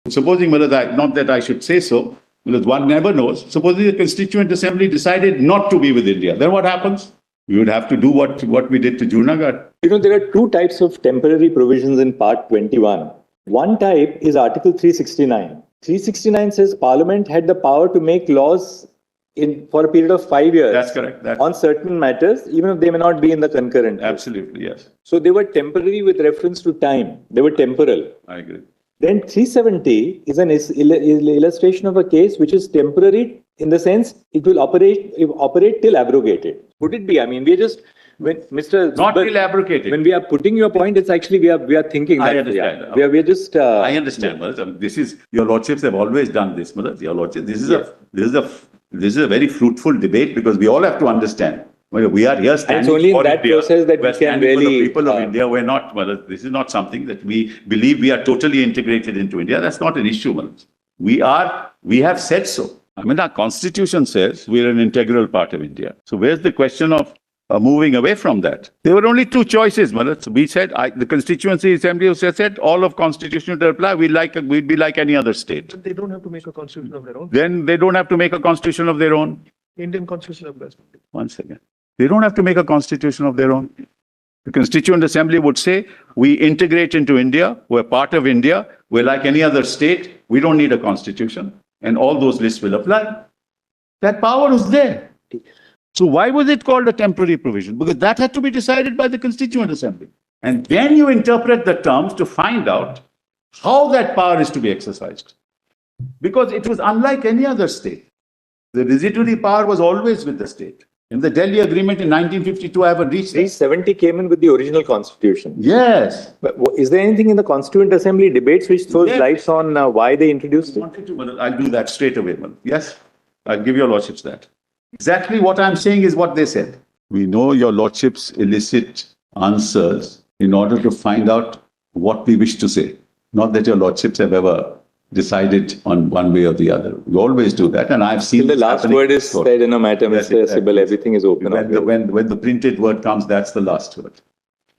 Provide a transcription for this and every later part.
Supposing, not that I should say so, because one never knows. Supposing the Constituent Assembly decided not to be with India, then what happens? We would have to do what we did to Junagadh. There are two types of temporary provisions in Part 21. One type is Article 369. 369 says Parliament had the power to make laws for a period of 5 years. That's correct. On certain matters, even if they may not be in the concurrent. Absolutely, yes. So they were temporary with reference to time. They were temporal. I agree. Then 370 is an illustration of a case which is temporary in the sense it will operate till abrogated. Would it be? I mean, we are just when Mr. Not till abrogated. When we are putting your point, it's actually we are thinking. I understand. Yeah, we are just. I understand. Yeah. This is your lordships have always done this, your lordships. This is a very fruitful debate because we all have to understand. Well, we are here standing it's only for in that India. process that we can really. For the people of India, we're not. This is not something that we believe we are totally integrated into India. That's not an issue. We have said so. I mean, our constitution says we're an integral part of India. So where's the question of moving away from that? There were only two choices. We said, the Constituency Assembly said all of constitution to apply. We'd be like any other state. But they don't have to make a constitution of their own. Then they don't have to make a constitution of their own. Indian constitution applies. One second. They don't have to make a constitution of their own. The Constituent Assembly would say, we integrate into India, we're part of India, we're like any other state, we don't need a constitution, and all those lists will apply. That power is there. So why was it called a temporary provision? Because that had to be decided by the Constituent Assembly. And then you interpret the terms to find out how that power is to be exercised. Because it was unlike any other state. The residuary power was always with the state. In the Delhi Agreement in 1952, I haven't reached 370 came in with the original constitution. Yes. But is there anything in the Constituent Assembly debates which throws lights on why they introduced it? I'll do that straight away. Yes, I'll give your lordships that. Exactly what I'm saying is what they said. We know your lordships elicit answers in order to find out what we wish to say. Not that your lordships have ever decided on one way or the other. We always do that, and I've seen the last word is said in a matter, Mr. Sibal, everything is open. When the printed word comes, that's the last word.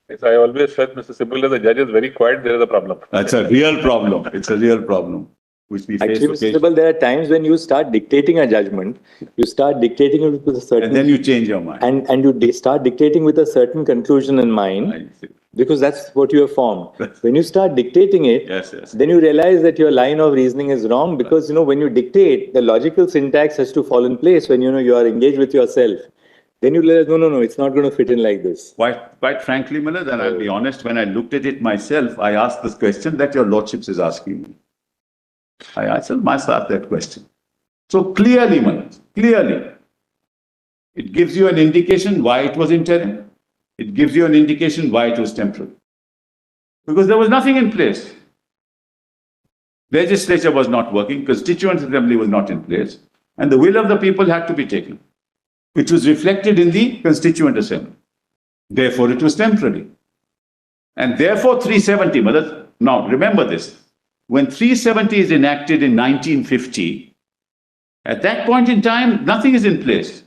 Yes, I always felt Mr. Sibal, as the judge is very quiet, there is a problem. That's a real problem. It's a real problem, which we face. Actually, Mr. Sibal, there are times when you start dictating a judgment, you start dictating it with a certain... And then you change your mind. And you start dictating with a certain conclusion in mind. Because that's what you have formed. When you start dictating it, then you realize that your line of reasoning is wrong because, when you dictate, the logical syntax has to fall in place when, you are engaged with yourself. Then you realize, no, it's not going to fit in like this. Quite frankly, Miller, then I'll be honest, when I looked at it myself, I asked this question that your lordships is asking me. I answered myself that question. So clearly, Miller, it gives you an indication why it was interim. It gives you an indication why it was temporary. Because there was nothing in place. Legislature was not working, Constituent Assembly was not in place, and the will of the people had to be taken, which was reflected in the Constituent Assembly. Therefore, it was temporary. And therefore, 370, now remember this, when 370 is enacted in 1950, at that point in time, nothing is in place.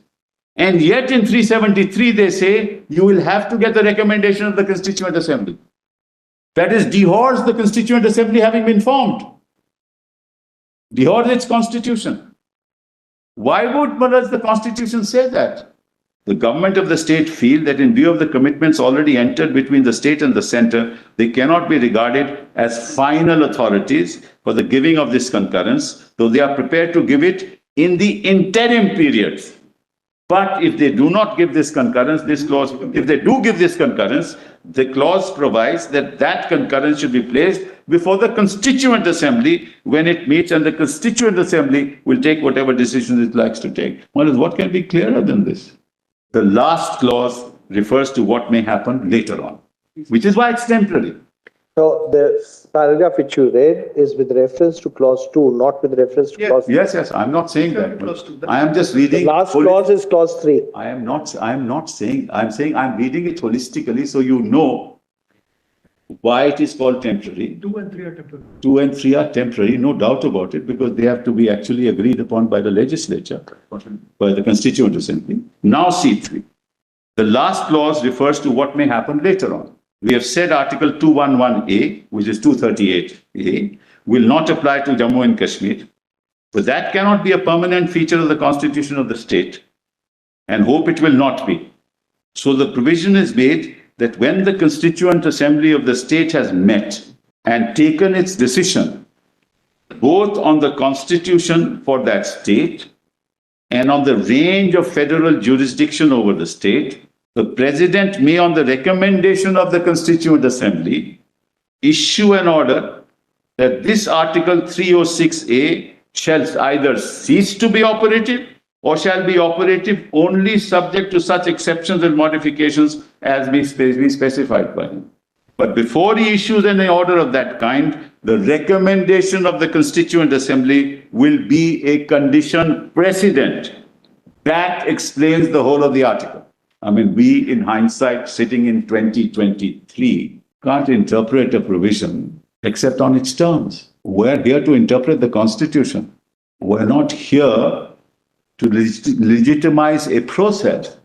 And yet in 373, they say, you will have to get the recommendation of the Constituent Assembly. That is, dehors the Constituent Assembly having been formed. Dehors its constitution. Why would the Constitution say that? The government of the state feel that in view of the commitments already entered between the state and the center, they cannot be regarded as final authorities for the giving of this concurrence, though they are prepared to give it in the interim periods. But if they do not give this concurrence, this clause, if they do give this concurrence, the clause provides that that concurrence should be placed before the Constituent Assembly when it meets, and the Constituent Assembly will take whatever decisions it likes to take. What can be clearer than this? The last clause refers to what may happen later on, which is why it's temporary. So the paragraph which you read is with reference to clause 2, not with reference to clause 3. Yes, I'm not saying that. I am just reading. The last clause is clause 3. I'm saying I'm reading it holistically so you know why it is called temporary. 2 and 3 are temporary. 2 and 3 are temporary, no doubt about it, because they have to be actually agreed upon by the legislature, by the Constituent Assembly. Now C3. The last clause refers to what may happen later on. We have said Article 211A, which is 238A, will not apply to Jammu and Kashmir. But that cannot be a permanent feature of the constitution of the state, and hope it will not be. So the provision is made that when the Constituent Assembly of the state has met and taken its decision, both on the constitution for that state and on the range of federal jurisdiction over the state, the President may, on the recommendation of the Constituent Assembly, issue an order that this Article 306A shall either cease to be operative or shall be operative only subject to such exceptions and modifications as may be specified by him. But before he issues any order of that kind, the recommendation of the Constituent Assembly will be a condition precedent. That explains the whole of the article. I mean, we, in hindsight, sitting in 2023, can't interpret a provision except on its terms. We're here to interpret the Constitution. We're not here to legitimize a process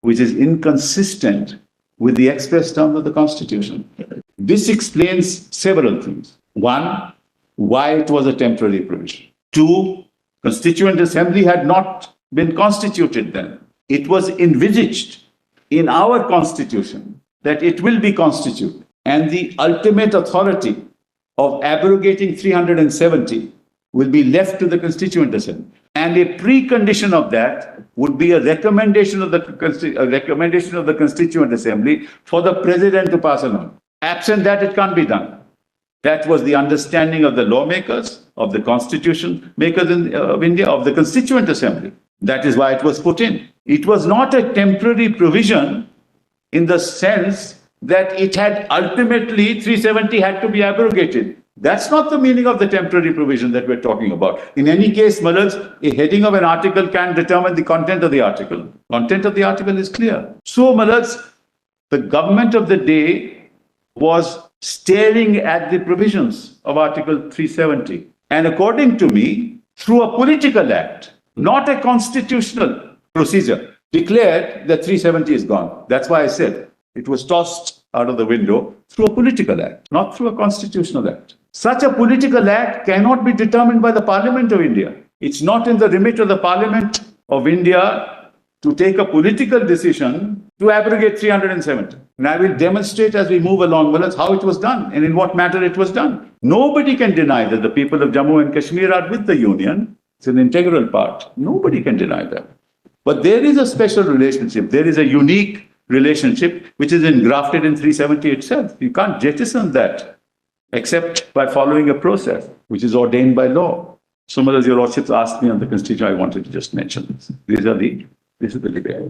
which is inconsistent with the express terms of the Constitution. This explains several things. One, why it was a temporary provision. Two, Constituent Assembly had not been constituted then. It was envisaged in our Constitution that it will be constituted, and the ultimate authority of abrogating 370 will be left to the Constituent Assembly. And a precondition of that would be a recommendation of the Constituent Assembly for the President to pass on. Absent that, it can't be done. That was the understanding of the lawmakers, of the constitution makers of India, of the Constituent Assembly. That is why it was put in. It was not a temporary provision in the sense that it had ultimately 370 had to be abrogated. That's not the meaning of the temporary provision that we're talking about. In any case, Malaj, a heading of an article can determine the content of the article. Content of the article is clear. So, Malaj, the government of the day was staring at the provisions of Article 370. And according to me, through a political act, not a constitutional procedure, declared that 370 is gone. That's why I said it was tossed out of the window through a political act, not through a constitutional act. Such a political act cannot be determined by the Parliament of India. It's not in the remit of the Parliament of India to take a political decision to abrogate 370. And I will demonstrate as we move along, well, how it was done and in what manner it was done. Nobody can deny that the people of Jammu and Kashmir are with the Union. It's an integral part. Nobody can deny that. But there is a special relationship. There is a unique relationship which is engrafted in 370 itself. You can't jettison that except by following a process which is ordained by law. So, as your lordships asked me on the Constitution, I wanted to just mention this. This is the debate.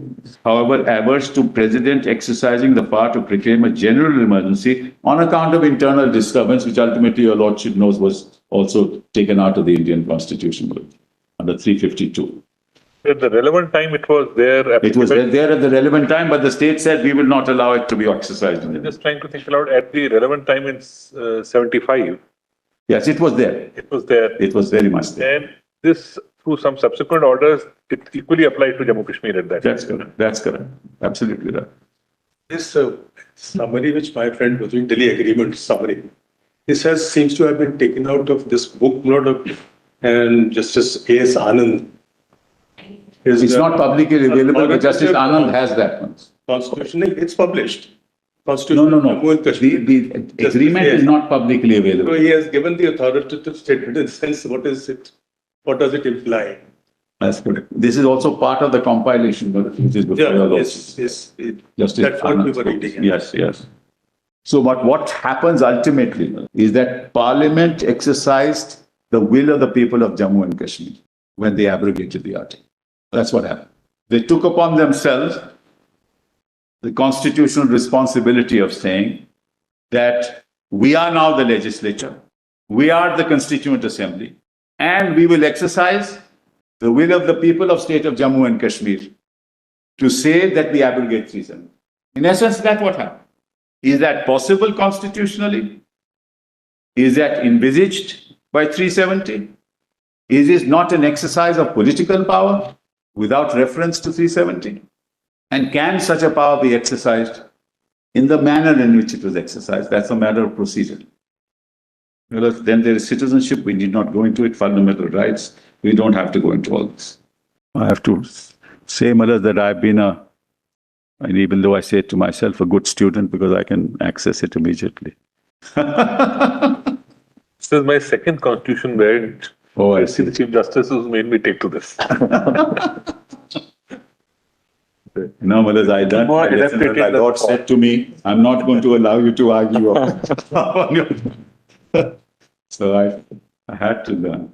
However, averse to President exercising the power to proclaim a general emergency on account of internal disturbance, which ultimately your lordship knows was also taken out of the Indian Constitution under 352. At the relevant time, it was there. It was there at the relevant time, but the state said we will not allow it to be exercised. I'm just trying to think aloud. At the relevant time in 75. Yes, it was there. It was there. It was very much there. And this, through some subsequent orders, it equally applied to Jammu Kashmir at that time. That's correct. That's correct. Absolutely right. This summary, which my friend was doing, Delhi Agreement summary, this seems to have been taken out of this book, and Justice A.S. Anand. It's not publicly available, but Justice Anand has that one. Constitution, it's published. Constitution. No. The agreement is not publicly available. So he has given the authoritative statement in the sense, what is it? What does it imply? That's correct. This is also part of the compilation, which is before your lordships. Yes. Justice That's what we Anand's were books. reading. Yes. So, but what happens ultimately is that Parliament exercised the will of the people of Jammu and Kashmir when they abrogated the article. That's what happened. They took upon themselves the constitutional responsibility of saying that we are now the legislature, we are the Constituent Assembly, and we will exercise the will of the people of state of Jammu and Kashmir to say that we abrogate 370. In essence, that's what happened. Is that possible constitutionally? Is that envisaged by 370? Is it not an exercise of political power without reference to 370? And can such a power be exercised in the manner in which it was exercised. That's a matter of procedure. Well, then there is citizenship. We need not go into it. Fundamental rights. We don't have to go into all this. I have to say, Maharaj, that I've been and even though I say it to myself, a good student because I can access it immediately. This is my second constitution where I see the Chief Justice who's made me take to this. No, Maharaj, I done. More Listen, adapted my than Lord said to me, I'm not going to allow you to argue. So I had to learn.